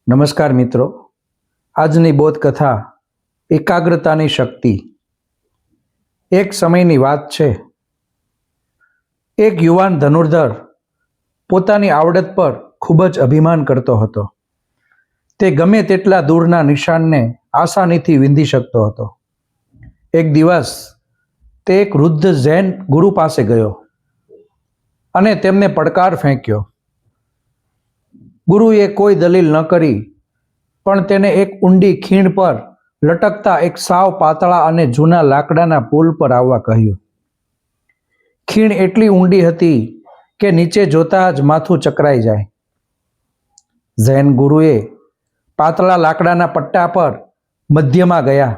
નમસ્કાર મિત્રો, આજની બોધકથા એકાગ્રતાની શક્તિ. એક સમયની વાત છે. એક યુવાન ધનુર્ધર પોતાની આવડત પર ખૂબ જ અભિમાન કરતો હતો. તે ગમે તેટલા દૂરના નિશાનને આસાનીથી વિંધી શકતો હતો. એક દિવસ તે એક વૃદ્ધ જૈન ગુરુ પાસે ગયો અને તેમને પડકાર ફેંક્યો. ગુરુએ કોઈ દલીલ ન કરી, પણ તેને એક ઊંડી ખીણ પર લટકતા એક સાવ પાતળા અને જૂના લાકડાના પુલ પર આવવા કહ્યું. ખીણ એટલી ઊંડી હતી કે નીચે જોતા જ માથું ચકરાઈ જાય. જૈન ગુરુએ પાતળા લાકડાના પટ્ટા પર મધ્યમાં ગયા.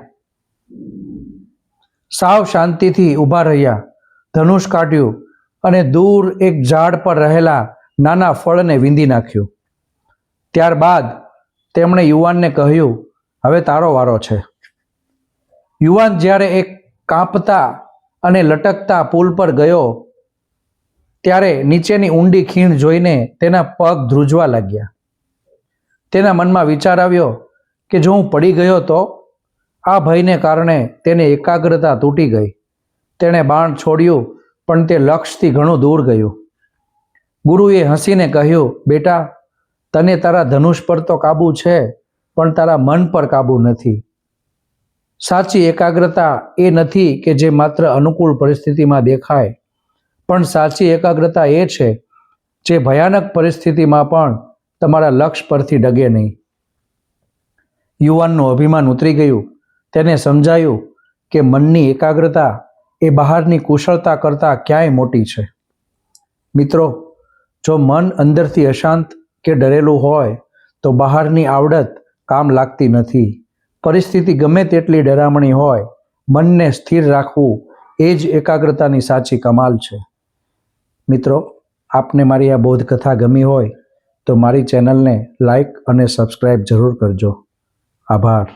સાવ શાંતિથી ઊભા રહ્યા, ધનુષ કાઢ્યું અને દૂર એક ઝાડ પર રહેલા નાના ફળને વીંધી નાખ્યું. ત્યારબાદ તેમણે યુવાનને કહ્યું, હવે તારો વારો છે. યુવાન જ્યારે એક કાંપતા અને લટકતા પુલ પર ગયો ત્યારે નીચેની ઊંડી ખીણ જોઈને તેના પગ ધ્રુજવા લાગ્યા. તેના મનમાં વિચાર આવ્યો કે જો હું પડી ગયો તો? આ ભયને કારણે તેની એકાગ્રતા તૂટી ગઈ. તેણે બાણ છોડ્યું, પણ તે લક્ષ્યથી ઘણું દૂર ગયું. ગુરુએ હસીને કહ્યું, બેટા, તને તારા ધનુષ પર તો કાબુ છે, પણ તારા મન પર કાબુ નથી. સાચી એકાગ્રતા એ નથી કે જે માત્ર અનુકૂળ પરિસ્થિતિમાં દેખાય, પણ સાચી એકાગ્રતા એ છે જે ભયાનક પરિસ્થિતિમાં પણ તમારા લક્ષ્ય પરથી ડગે નહીં. યુવાનનું અભિમાન ઉતરી ગયું. તેને સમજાયું કે મનની એકાગ્રતા એ બહારની કુશળતા કરતાં ક્યાંય મોટી છે. મિત્રો, જો મન અંદરથી અશાંત કે ડરેલું હોય તો બહારની આવડત કામ લાગતી નથી. પરિસ્થિતિ ગમે તેટલી ડરામણી હોય, મનને સ્થિર રાખવું એ જ એકાગ્રતાની સાચી કમાલ છે. મિત્રો, આપને મારી આ બોધકથા ગમી હોય તો મારી ચેનલને લાઈક અને સબસ્ક્રાઈબ જરૂર કરજો. આભાર.